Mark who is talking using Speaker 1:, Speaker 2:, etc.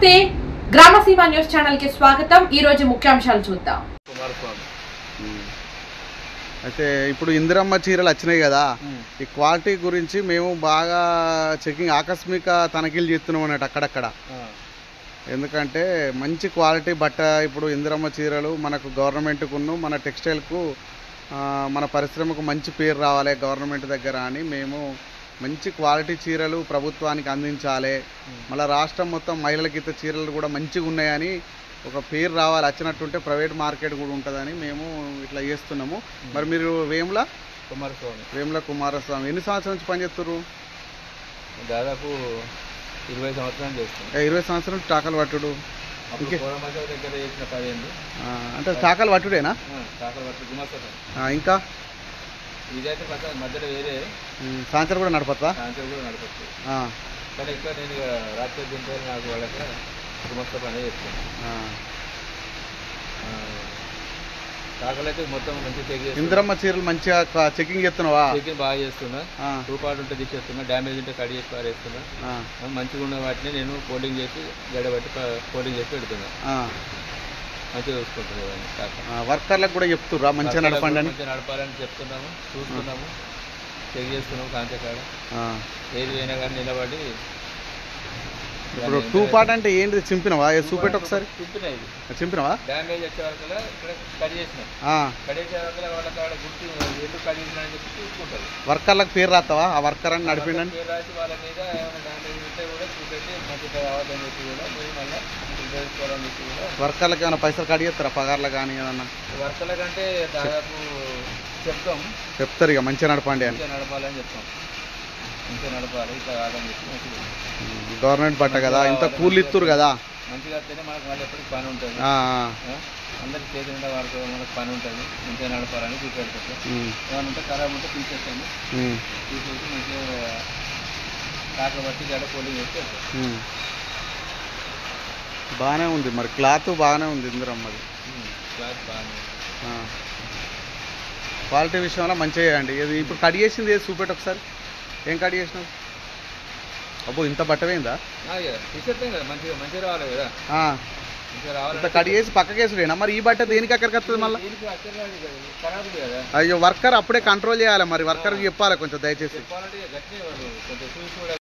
Speaker 1: నమస్తే గ్రామసీమ news channel కి స్వాగతం। ఈ రోజు ముఖ్యాంశాలు చూద్దాం।
Speaker 2: అయితే ఇప్పుడు ఇందిరమ్మ చీరలు వచ్చినాయి కదా, ఈ క్వాలిటీ గురించి మేము బాగా చెకింగ్ ఆకస్మిక తనిఖీలు చేస్తున్నాం అన్నట్టు అక్కడక్కడ। ఎందుకంటే మంచి క్వాలిటీ బట్ట ఇప్పుడు ఇందిరమ్మ చీరలు మనకు గవర్నమెంట్కును మన టెక్స్టైల్కు మన పరిశ్రమకు మంచి పేరు రావాలి గవర్నమెంట్ దగ్గర అని మేము మంచి క్వాలిటీ చీరలు ప్రభుత్వానికి అందించాలి। మళ్ళీ రాష్ట్రం మొత్తం మహిళలకి చీరలు కూడా మంచిగా ఉన్నాయని ఒక పేరు రావాలి, వచ్చినట్టుంటే ప్రైవేట్ మార్కెట్ కూడా ఉంటుందని మేము ఇట్లా చేస్తున్నాము। మరి మీరు వేముల కుమారస్వామి ఎన్ని సంవత్సరాల నుంచి పనిచేస్తారు?
Speaker 3: దాదాపు 20 సంవత్సరాలు చేస్తున్నాం।
Speaker 2: 20 సంవత్సరాలు చాకలు పట్టుడు అంటే చాకలు పట్టుడేనా? ఇంకా
Speaker 3: ఇదైతే మధ్యలో వేరే
Speaker 2: సాయంత్రం కూడా నడపచ్చా?
Speaker 3: సాయంత్రం కూడా నడపచ్చు, కానీ ఇక్కడ నేను రాత్రి తింటే నాకు వాళ్ళకి గుమస్తా పని చేస్తాను। చాకలు అయితే మొత్తం మంచిగా చెక్ చేస్తాను।
Speaker 2: ఇందిరమ్మ చీరలు మంచిగా చెకింగ్ చేస్తున్నావా?
Speaker 3: చెకింగ్ బాగా చేస్తున్నా, రూపాయలు ఉంటే తీసేస్తున్నా, డ్యామేజ్ ఉంటే కట్ చేసి పారేస్తున్నా। మంచిగా ఉన్న వాటిని నేను ఫోల్డింగ్ చేసి గడబట్టి ఫోల్డింగ్ చేసి పెడుతున్నా, మంచిగా చూసుకుంటున్నాను।
Speaker 2: వర్కర్లకు కూడా చెప్తుర్రా మంచిగా నడపండి అని?
Speaker 3: మంచిగా నడపాలని చెప్తున్నాము, చూస్తున్నాము, చెక్ చేస్తున్నాము। కాంచే కాడ ఏది అయినా కానీ నిలబడి
Speaker 2: ఇప్పుడు 2 పార్ట్ అంటే ఏంటి చింపినవా? చూపెట్టి ఒకసారి చింపినవా?
Speaker 3: డ్యామేజ్ వచ్చే వరకు ఇక్కడ కట్ చేసినాం, కట్ చేసే వరకు వాళ్ళ కాడ గుర్తు ఎందుకు కట్ చేసినారని చెప్పి చూసుకుంటారు।
Speaker 2: వర్కర్లకు పేరు రాస్తావా? ఆ వర్కర్ అని నడిపిండని
Speaker 3: పేరు రాసి వాళ్ళ మీద ఏమైనా డ్యామేజ్ ఉంటే కూడా చూపెట్టి మంచిగా రావద్దని చెప్పి కూడా మీరు మళ్ళీ తెలుసుకోవాలని చెప్పి కూడా
Speaker 2: వర్కర్లకు ఏమైనా పైసలు కట్ చేస్తారా పగార్లు కానీ ఏమన్నా?
Speaker 3: వర్కర్ల కంటే దాదాపు
Speaker 2: చెప్తారు ఇక మంచిగా నడపండి అని,
Speaker 3: మంచిగా నడపాలని చెప్తాం, మంచిగా నడపాలి ఇట్లా కాదని చెప్పి మంచిగా
Speaker 2: గవర్నమెంట్ బట్ట కదా, ఇంత కూలి ఇస్తురు కదా,
Speaker 3: మంచిగా వస్తేనే మనకు మళ్ళీ ఎప్పటికి పని ఉంటుంది, అందరికి చేతి నిండా వారికి మనకు పని ఉంటుంది, మంచిగా నడపాలని చూపెడతాం। ఏమైనా ఉంటే ఖరాబ్ ఉంటే తీసేస్తాము, తీసేసి మంచిగా కాకలు బట్టి గడ పోలింగ్ చేసి వెళ్తాం।
Speaker 2: బాగానే ఉంది మరి, క్లాత్ బాగానే ఉంది ఇందిరమ్మది,
Speaker 3: క్లాత్ బాగానే
Speaker 2: క్వాలిటీ విషయంలో మంచిగా చేయండి। ఇది ఇప్పుడు కట్ చేసింది ఏది చూపెట్టి ఒకసారి, ఏం కట్ చేసినావు? అబ్బో ఇంత బట్టవేందా?
Speaker 3: తీసేస్తాం కదా, మంచిగా మంచిగా రావాలి కదా, మంచిగా రావాలి।
Speaker 2: కట్ చేసి పక్కకేసుడేనా మరి? ఈ బట్ట దేనికి అక్కడికి వస్తుంది మళ్ళీ?
Speaker 3: కదా
Speaker 2: అయ్యో వర్కర్ అప్పుడే కంట్రోల్ చేయాలి మరి, వర్కర్కి చెప్పాలి కొంచెం దయచేసి।
Speaker 3: చెప్పాలంటే గట్టి కొంచెం చూసి